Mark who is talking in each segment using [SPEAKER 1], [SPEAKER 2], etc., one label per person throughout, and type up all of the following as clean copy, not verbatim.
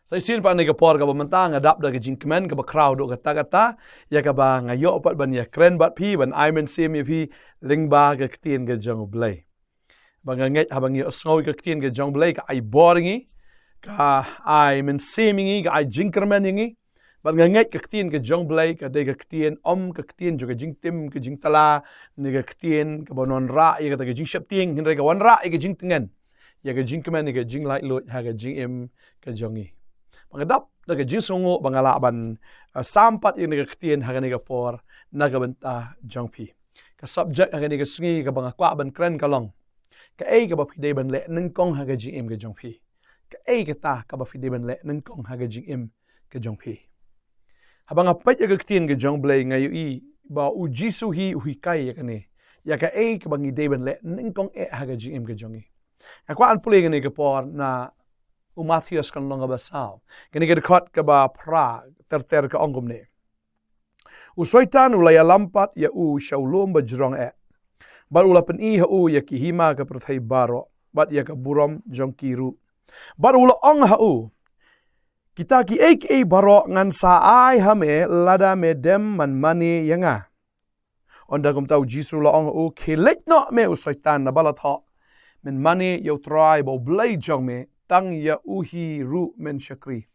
[SPEAKER 1] Sa isin pa ni kapor ka bamantang adap da jingkemen ka ba crowd do kata-kata ya ka ba ngayo pat ban ya kren bat pi ban aimen sim ya pi lingba ka ktien ka jong blay. Banganget habang yo snow ka ktien ka jong blay ka ai boringi ka ai men semingi ka ai jingkermen ngi banganget ka ktien ka jong blay ka de ka ktien ka ktien jo ka jingtim ka jingtala ni ka ktien ka bonon ra ya ka jing shapting hinre ka wan ra ka jingtengen ya ka jingkermen ni ka jing lai lot ha ka jingim ka jongi bangadap da ka jing songo bangala ban sampat ni ka ktien ha ka ni ka por na ka benta jongpi ka subject ha ka ni ka sungi ka bangakwa ban kren kalong Kaei ka ba pide ban le Nyngkong ha ka jingim ka jongpi Kaei ka ta ka ba pide ban le Nyngkong ha ka jingim ka jongpi habang apet ya ka ktien ka jong blay ngayo i ba u jisu hi kai ya ka ni ya ka ka bang ide ban le Nyngkong ha ka jingim ka jongi kwa an puli ka ni ka por na Matthews kan long ba sao kani ka dekot ka ba pra terter ka ongom ne usoitan ulaya lampat ya shaulom ba jrong Bar ula pen i hau ya kihima ka prathai baro bat ya ka buram jong kiru bar ula ong hau kita ki baro ngan sa ai hame lada medem man mani yanga onda kum tau jisu la ong hau kelet no me usaitan na balat ha men mani yo try bo blai jong me tang ya uhi ru men shakri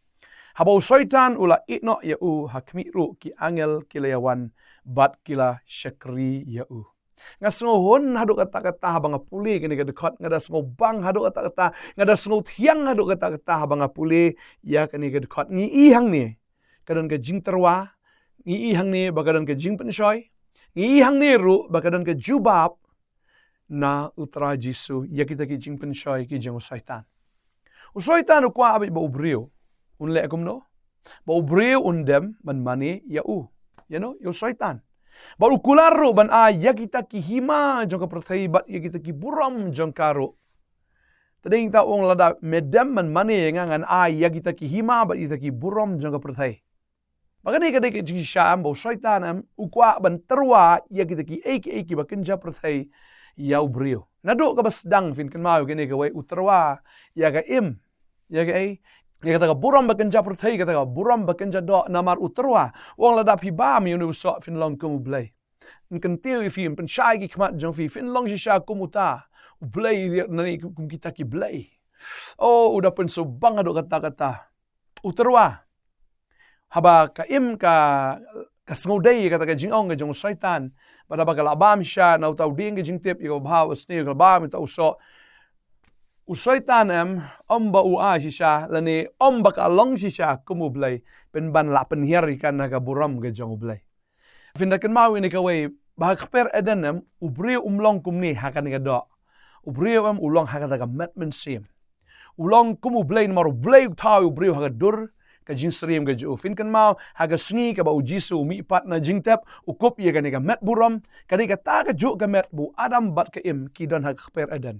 [SPEAKER 1] haba usaitan ula itno ya hakmi ru ki angel kilayawan bat kila shakri ya nga hon haduk kata-kata habang apuli kini ka dekat ngada bang haduk kata-kata ngada tiang haduk kata-kata habang apuli ya kini ka dekat ngi ihang ni kadon ka jing terwa ngi ihang ni bagadan ka jing penshoy ngi ihang ni ru bagadan ka jubab na utra jisu ya kita ki jing penshoy ki jing usaitan ukwa abi ba ubrio unle akum no ba ubrio undem man mani ya yo usaitan baru kularu ban ya kita ki hima jong ka prathai bat ya kita ki buram jong karo tading ta ong lada medem man mani ngan ya kita ki hima bat kita ki buram jong ka prathai bagani kadai ki jing sham bo shaitan am ukwa ban terwa ya kita ki ki ba kenja prathai ya ubrio nado ka basdang fin kan mau kini ka wai uterwa ya ka ya ka ya kata ka buram bakenja prathai kata ka buram bakenja do namar uterwa wong lada pi ba mi unu so fin long kumu blay nkan tiu fi pen shai ki kmat jong fi fin long shisha kumuta blay nani kum kita ki blay udah pen so bang ado kata-kata uterwa haba ka ka sngodai kata ka jingong ka jong shaitan pada bakal abam sha na utau ding ka jingtip yo bhaw sne ka ba mi tau so usaitan ba shisha lani baka long shisha kumublay pen ban la pen hiari kan naga buram ga jong ublay findakan mau ini kawai bahak per eden ubri umlong kumni hakan ga do ubri ulong hakan ga metmen sim ulong kumublay maru blay tau ubri haga dur ka jing srim ga ju fin kan mau haga sngi ka ba ujisu mi pat na jingtap ukup ye ga met buram kani ka ta ga ju ga met bu adam bat ka ki don hak per eden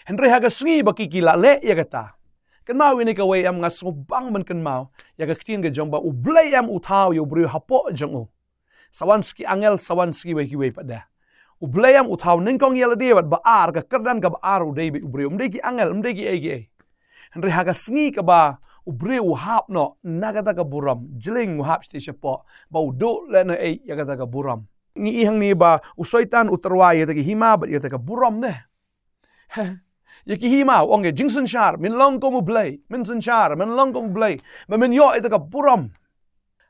[SPEAKER 1] Henry haga sungi baki kila le ya kata. Kan mau ini ka way am nga bang man kan mau ya ka ktien ka jong ba ublay am utaw yo brio hapo jong Sawanski angel sawanski way kiway pada. Ublay am utaw Nyngkong yala dia ba ar ka kerdan ka ba ar uday bi ubrio umday ki angel umday ki ay. Henry haga sungi ka ba ubrio hap no nagata ka buram jling hap sti siapa ba udo le na ay ya kata ka buram. Ngi ihang ni ba usaitan uterwa ya ta ki hima ba ya ta ka buram ne. Yaki hima onge jingsen shar min long ko mu blay min sen shar min long ko mu blay ma min yo ita ka buram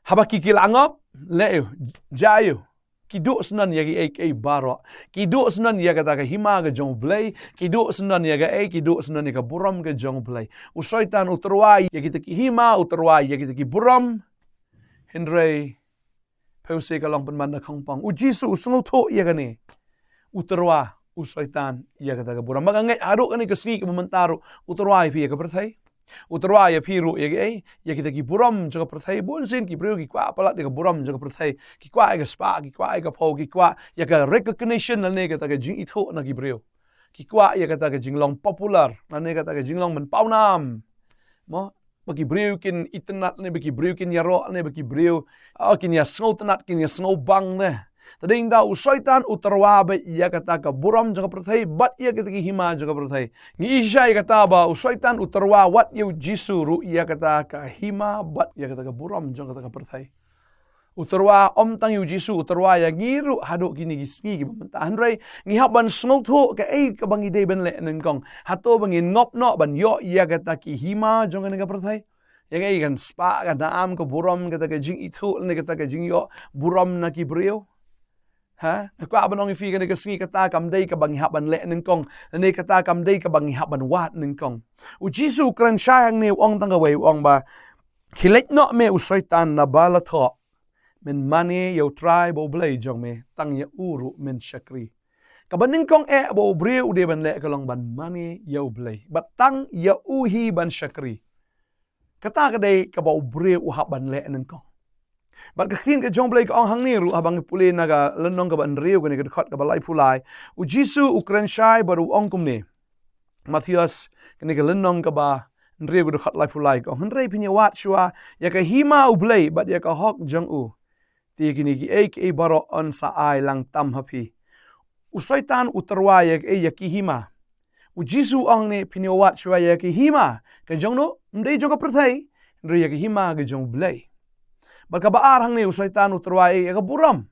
[SPEAKER 1] habaki kilangop leo jayo kidu senan yaki baro kidu senan yaga ta ka hima ka jong blay kidu senan yaga kidu senan ka buram ka jong blay usaitan uterwai yaki ta ki hima uterwai yaki ta ki buram henry pause ka long penmanda kongpang ujisu sungu to yaga ni uterwa usaitan ya kata ka buram magangai aro kani kasgi ka mamantaro uterwai pi ka prathai uterwai pi ru ya kita ki buram jaga prathai bonsin ki brio ki kwa palat ka buram jaga prathai ki kwa ka spa ki kwa ka pho ki kwa ya ka recognition na ne kata ka jing itho na ki brio ki kwa ya kata ka jinglong popular na ne kata ka jinglong man paunam mo bagi brio kin internet ne bagi brio kin yaro ne bagi brio kin ya snow tanat kin ya snow bang ne Tading da usoitan utarwa ba iya kata ka buram jaga prathai bat iya kata ki hima jaga prathai. Ngi isya kata ba usoitan utarwa wat yu jisu ru iya kata ka hima bat iya kata ka buram jaga kata ka prathai. Utarwa om tang yu jisu utarwa ya ngiru hado kini gisgi ki bamentahan rai ngi haban snotho ka ka bangi de ben le Nyngkong hato bangi ngop no ban yo iya kata ki hima jaga ka prathai. Yang ay kan spa kan naam ka buram kata ka jing itu ne kata ka jing yo buram na ki brio. Ha? Kwa banong ifi kan ka sngi kata kam dei ka bangi haban le Nyngkong ne kata kam dei ka bangi haban wat Nyngkong. U jisu kran sayang ne ong tang wei ong ba hilet no me usoitan na bala tho men mane yo try bo blai jong me tang ya uru men shakri. Kaban Nyngkong bo brio de ban le kalong ban mane yo blai. Bat tang ya uhi ban shakri. Kata kadai ka ba brio u haban le Nyngkong. Bat kakin ka jong blai ka ong hang ni ru habang puli naga lenong ka ban rio ka ni ka khot ka balai pulai. U jisu ukran shai baru ong kum ni. Matthias ka ni ka lenong ka ba rio ka khot lai pulai ka ong hendrei pinya wat shua ya ka hima u blai bat ya ka hok jong u. Ti kini ki baro on sa ai lang tam hapi. Usoitan utarwa ya ki hima. U jisu ong ni pinya wat shua ya ki hima ka jong no mdei jong ka prathai ri ya ki hima ka jong blai. Berkabar hang ni usoitan utarwa ya ka buram.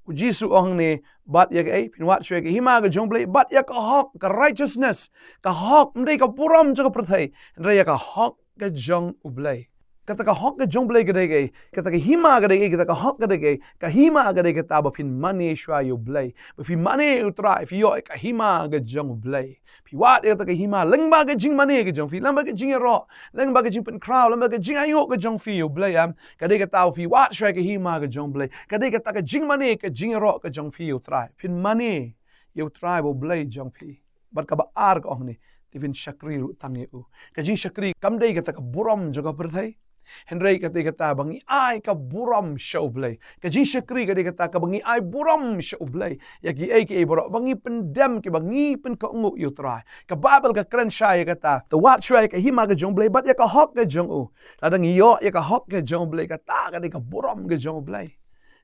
[SPEAKER 1] U jisu ong ni bat ya pinwat shua ya ki hima ka jong blai bat ya ka hok ka righteousness ka hok mdei ka buram jong ka prathai ri ya ka hok ka jong u blai. Kata ka hok ka jong blai ka dei kata ka hima ka dei kata ka hok ka dei ka hima ka dei kata ba pin mane shwa yo blai ba pin mane utra fi yo ka hima ka jong blai fi wat kata ka hima leng ba ka jing mane ka jong fi leng ba ka jing ro leng ba ka jing pen crowd leng ba ka jing ayo ka jong fi yo blai am ka dei kata fi wat shwa ka hima ka jong blai ka dei kata ka jing mane ka jing ro ka jong fi yo try pin mane yo try bo blai jong fi bar ka ba ar ka ong ni tivin shakri ru tang u ka jing shakri kam dei kata ka buram jo ka prathai Henry kata bangi ai ka buram show blai. Ka jing shakri kata ka bangi ai buram show blai. Ya ki boro bangi pendem ki bangi pen ka ungu yu try. Ka babel ka kren shai kata. The wat shai ka hima ka jong blai bat ya ka hok ka jong u. Ladang yo ya ka hok ka jong blai kata ka buram ka jong blai.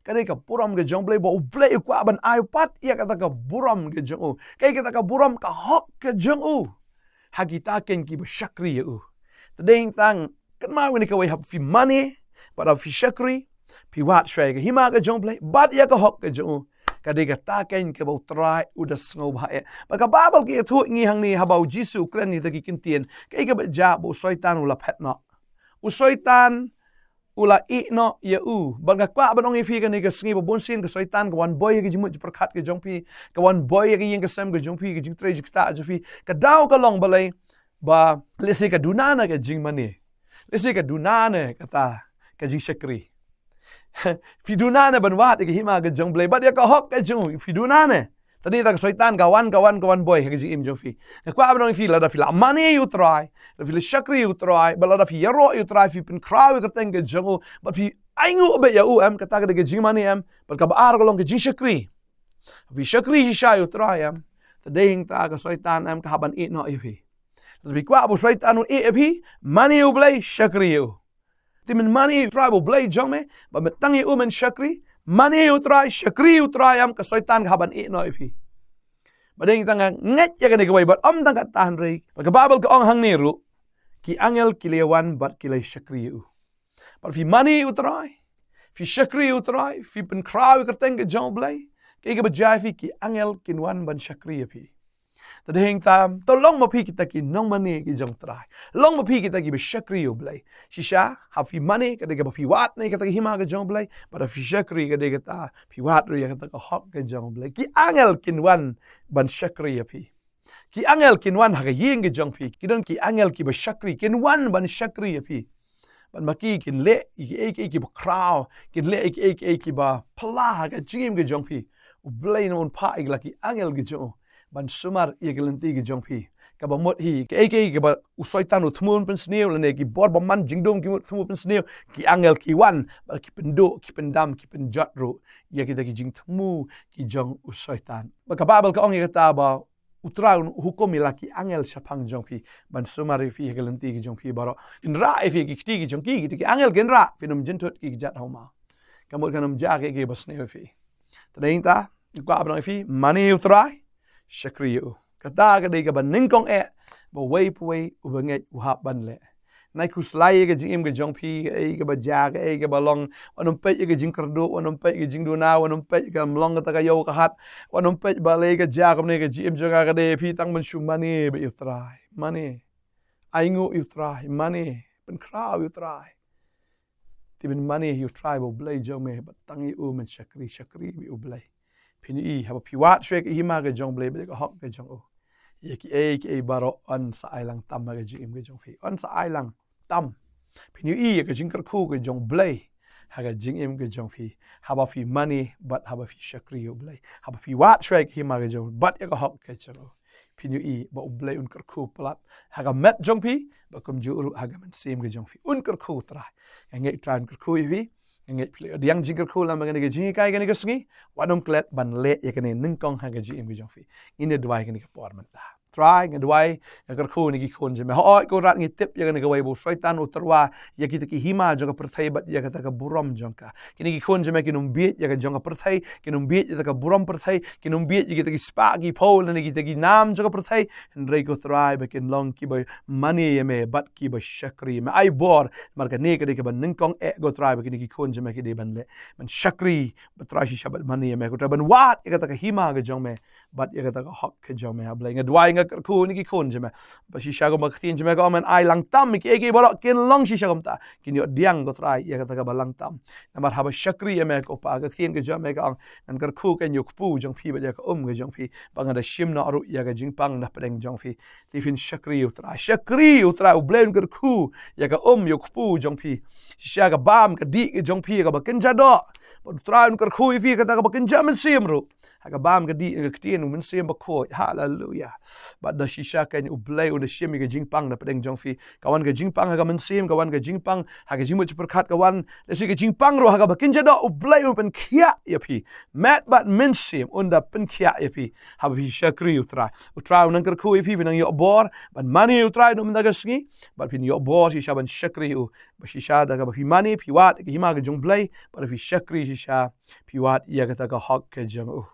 [SPEAKER 1] Kadai ka buram ka jong blai bo blai ku ban ai pat ya kata ka buram ka jong u. Kai kata ka buram ka hok ka jong u. Hagita ken ki shakri u. Tadeng tang kan mau ni kawai hab fi money pada fi shakri fi wat shai ka hima ka jong blai bat ya ka hok ka jong ka de ka ta ken ka bo try u da sngo ba e ba ka babal ki thu ngi hang ni habau jisu kren ni ta ki kintien kai ka ba ja bo soitan ula phet no u soitan ula I no ya u ba ka kwa ba nong fi ka ni ka sngi bo bon sin ka soitan ka wan boy ka jimut perkhat ka jong pi ka wan boy ka yin ka sam ka jong pi ka jing tre jik sta jo pi ka daw ka long balai ba lesi ka dunana ka jing mani Lesi ka dunane kata ka jing shakri. Fi dunane ban wat ka hima ka jong blai bat ya ka hok ka jong fi dunane. Tadi tak soitan kawan boy ka jing im jong fi. Ka kwa abang fi la da fi la money you try, da fi la shakri you try, ba la da fi yaro you try fi pen kraw ka teng ka jong ba fi aingu be ya u am kata ka jing money am ba ka ba ar ka long ka jing shakri. Fi shakri sha you try am. Tadi hing ta ka soitan am ka haban I no I fi. Tapi kwa abu soitan e api mani u blai shakri u. Timin mani try bu blai jong me ba metang u men shakri mani u try shakri u try am ka soitan ka haban no api. Badeng tanga nget ya kan ke bat om tang ka tahan rei. Ba ka babel ka ong hang ni ru ki angel kilewan bat kilai shakri u. Ba fi mani u try fi shakri u try fi pen kraw ka teng ka jong blai. Ke ba jai fi ki angel kinwan ban shakri api. Tadeng tam tolong mapi kita ki nong mani ki jong try. Long mapi kita ki beshakri u blai. Shisha hafi mani kada ka pi wat nei kata ki hima ka jong blai, pada fi shakri kada kata pi wat ri kata ka hok ka jong blai. Ki angel kinwan ban shakri api. Ki angel kinwan ha ka ying ka jong pi. Ki don ki angel ki beshakri kinwan ban shakri api. Ban maki kin le ki ba kraw, kin le ki ba pala ka jingim ka jong pi. U blai non pa igla ki angel ki jong. Ban sumar ia gelenti ki jong pi ka ba mot hi ke ba usoitan u thmun pen sneu le ne ki bor ba man jingdom ki thmu pen sneu ki angel ki wan ba ki pendo ki pendam ki penjat ro ia kita ki jing thmu ki jong usoitan ba ka babel ka ong kata ba utra hukum laki angel sapang jong pi ban sumar fi gelenti ki jong pi baro in ra fi ki ti ki jong ki angel gen ra finum jentut ki jat homa kamot kanum ja ke ba sneu fi Tadeng ta, kwa abang fi, mani utrai, shakriu. Kata ka di ka ba Nyngkong ba way puway ubanget uhap ban le. Nai ku slai ka jing im ka jong pi ka ba ja ka ba long wanum pe ka jing kardu wanum pe ka jing duna wanum pe ka mlong ka yo ka hat wanum pe ba le ka ja ka ne ka jing im jonga ka de pi tang man shu mani ba utrai mani aingu utrai mani ben krau utrai tibin mani utrai bo blai jong me ba tangi men shakri bi ublai pini haba pi wat shwek hima ka jong blai ba ka hok ka jong ki baro on sa ailang tam ga jing ga jong fi on sa ailang tam pini ka jing ku ga jong blai ha ga jing im ga jong fi haba fi money but haba fi shakri yo blai haba fi wat shwek hima ga jong but ya ka hok ka jong pini ba blai un ku plat ha ga met jong fi ba kum ju ru ha ga man sim ga jong fi un ku tra ngai tran ku fi ngai play diang jing ku la ma ga ni jing kai ga ni ga sngi wanum klet ban le ya ka ni Nyngkong ha ga jing im ga jong fi in the dwai ga ni ka por man ta try nga dwai nga ku ni ki khon je me ho ko rat ngi tip ya ga ni ga wai bo shaitan utarwa ya ki ki hima jo ga prthai bat ya ga ta ka buram jong ka kini ki khon je me ki num biet ya ga jong ka prthai ki num biet ya ta ka buram prthai ki num biet ya ki ta ki spa ki pol ni ki ta ki nam jo ga prthai en rei ko try ba kin long ki ba money ya me bat ki ba shakri me ai bor mar ka ne ka de ka ba Nyngkong go try ba ki khon je me ki de ban le man shakri ba try shi shabat money ya me ko ta ban wat ya ga ta ka hima ga jong me bat ya ga ta ka hok ka jong me ha blai nga dwai nga ku ni ki khon je me ba shi sha go ma ktin je me ko man ai lang tam ki ege boro kin long shi sha gom ta kin yo diang go try ya ta ka ba lang tam na mar ha ba shakri ya me ko pa ga ktin ga je me ka an kar khu ken yok pu jong phi ba ya ka ga jong phi ba nga da shim na ru ya ga jing pang na preng jong phi ti fin shakri utra u blame kar khu ya ka yok pu jong phi shi sha ga bam ka di ga jong phi ga ba kin ja do ba try un kar khu fi ka ta ga ba kin ja man sim ru ha ga bam ga di ga ktin un sim ba ko hallelujah ba da shisha kan u blai u da shimi ga jingpang na pedeng jong fi kawan ga jingpang ga man sim kawan ga jingpang ha ga jimu chper khat kawan da si ga jingpang ro ha ga bakin jado u blai u pen khia ya pi mat bat min sim un da pen khia ya pi ha bi shakri u tra u nang kar khu pi binang yo bor ban mani u tra no da ga sngi ba pin yo bor shisha ban shakri u ba shisha da ga pi mani pi wat ga hima ga jong blai ba fi shakri shisha pi wat ya ga ta ga hok ka jong u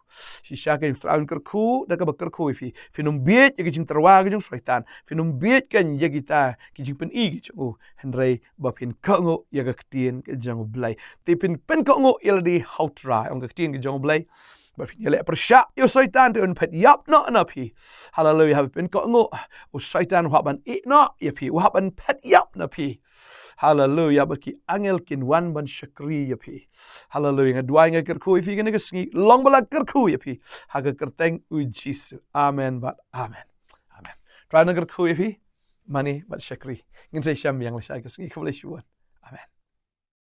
[SPEAKER 1] shisha ka tra un kar khu da ga ba kar khu pi finum biet ya jing terwa ga jong shaitan finum biet kan ya kita ki jing pen i gi jong henrei ba pin ka ngo ya ga ktien ka jong blai ti pin pen ka ngo ya di how try ong ga ktien ga jong blai ba pin ya le persha yo shaitan te un pet yap no na pi hallelujah ha pin ka ngo o shaitan wa ban i no ya pi wa ban pet yap na pi hallelujah ba ki angel kin wan ban shakri ya pi hallelujah dwai nga kar khu fi ga ga sngi long bala kar khu ya pi ha ga kerteng u Jesus amen but amen try na kar khu fi money but shakri ngin sai sham yang la sha ga sngi khu le shuan amen